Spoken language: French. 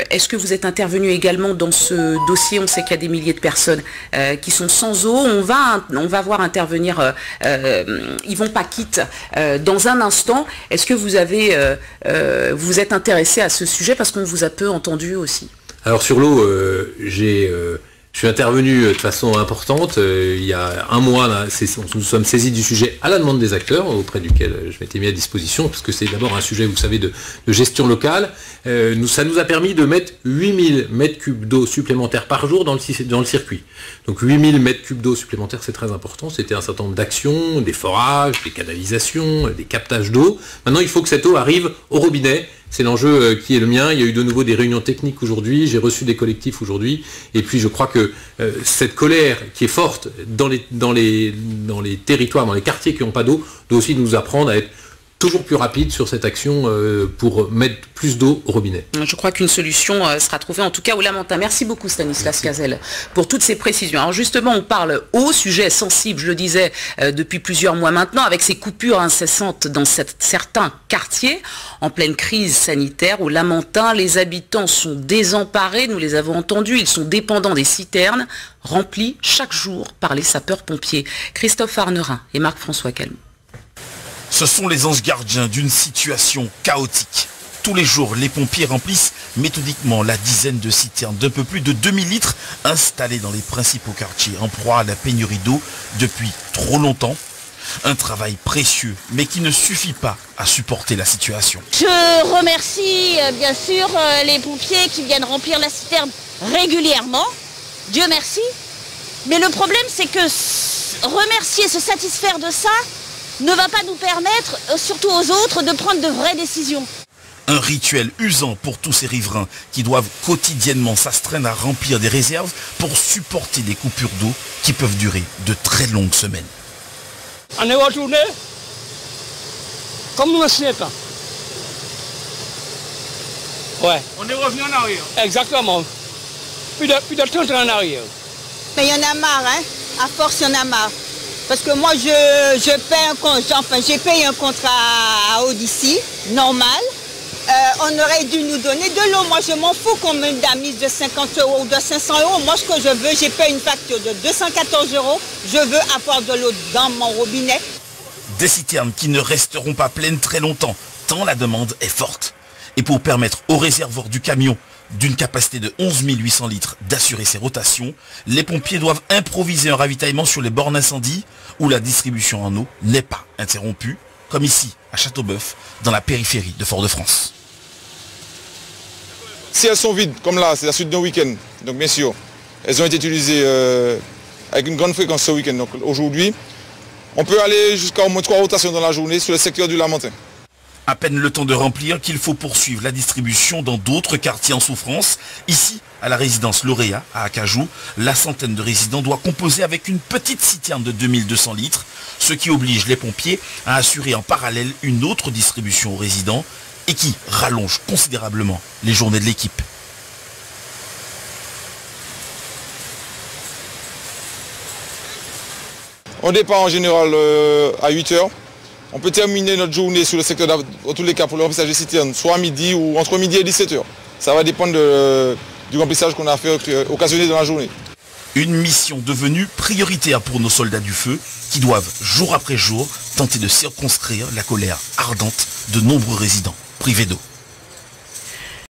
Est-ce que vous êtes intervenu également dans ce dossier? On sait qu'il y a des milliers de personnes qui sont sans eau. On va voir intervenir Yvon Paquette dans un instant. Est-ce que vous vous êtes intéressé à ce sujet parce qu'on vous a peu entendu aussi? Alors sur l'eau, je suis intervenu de façon importante. Il y a un mois, là, nous sommes saisis du sujet à la demande des acteurs, auprès duquel je m'étais mis à disposition, parce que c'est d'abord un sujet, vous savez, de gestion locale. Ça nous a permis de mettre 8000 mètres cubes d'eau supplémentaires par jour dans le circuit. Donc 8000 mètres cubes d'eau supplémentaires, c'est très important. C'était un certain nombre d'actions, des forages, des canalisations, des captages d'eau. Maintenant, il faut que cette eau arrive au robinet. C'est l'enjeu qui est le mien. Il y a eu de nouveau des réunions techniques aujourd'hui, j'ai reçu des collectifs aujourd'hui, et puis je crois que cette colère qui est forte dans les territoires, dans les quartiers qui n'ont pas d'eau, doit aussi nous apprendre à être toujours plus rapide sur cette action pour mettre plus d'eau au robinet. Je crois qu'une solution sera trouvée, en tout cas au Lamentin. Merci beaucoup Stanislas Cazel pour toutes ces précisions. Alors justement, on parle eau, sujet sensible, je le disais, depuis plusieurs mois maintenant, avec ces coupures incessantes dans certains quartiers, en pleine crise sanitaire. Au Lamentin, les habitants sont désemparés, nous les avons entendus, ils sont dépendants des citernes, remplies chaque jour par les sapeurs-pompiers. Christophe Arnerin et Marc-François Calmont. Ce sont les anges gardiens d'une situation chaotique. Tous les jours, les pompiers remplissent méthodiquement la dizaine de citernes d'un peu plus de 2000 litres installées dans les principaux quartiers en proie à la pénurie d'eau depuis trop longtemps. Un travail précieux, mais qui ne suffit pas à supporter la situation. Je remercie bien sûr les pompiers qui viennent remplir la citerne régulièrement. Dieu merci. Mais le problème, c'est que remercier, se satisfaire de ça, ne va pas nous permettre, surtout aux autres, de prendre de vraies décisions. Un rituel usant pour tous ces riverains qui doivent quotidiennement s'astreindre à remplir des réserves pour supporter des coupures d'eau qui peuvent durer de très longues semaines. On est retourné comme nous ne savons pas. Ouais. On est revenu en arrière. Exactement. Plus de 30 ans en arrière. Mais il y en a marre, hein. À force, il y en a marre. Parce que moi, j'ai payé un contrat à Odyssey, normal. On aurait dû nous donner de l'eau. Moi, je m'en fous qu'on me mise de 50 € ou de 500 €. Moi, ce que je veux, j'ai payé une facture de 214 €. Je veux avoir de l'eau dans mon robinet. Des citernes qui ne resteront pas pleines très longtemps, tant la demande est forte. Et pour permettre au réservoir du camion d'une capacité de 11 800 litres d'assurer ses rotations, les pompiers doivent improviser un ravitaillement sur les bornes incendie où la distribution en eau n'est pas interrompue, comme ici à Châteauboeuf, dans la périphérie de Fort-de-France. Si elles sont vides, comme là, c'est la suite d'un week-end, donc bien sûr, elles ont été utilisées avec une grande fréquence ce week-end. Donc aujourd'hui, on peut aller jusqu'à au moins 3 rotations dans la journée sur le secteur du Lamentin. À peine le temps de remplir qu'il faut poursuivre la distribution dans d'autres quartiers en souffrance. Ici, à la résidence Lauréat, à Acajou, la centaine de résidents doit composer avec une petite citerne de 2200 litres, ce qui oblige les pompiers à assurer en parallèle une autre distribution aux résidents et qui rallonge considérablement les journées de l'équipe. On départ en général à 8 h. On peut terminer notre journée sur le secteur, dans tous les cas, pour le remplissage des citernes, soit à midi ou entre midi et 17 h. Ça va dépendre du remplissage qu'on a fait occasionné dans la journée. Une mission devenue prioritaire pour nos soldats du feu qui doivent, jour après jour, tenter de circonscrire la colère ardente de nombreux résidents privés d'eau.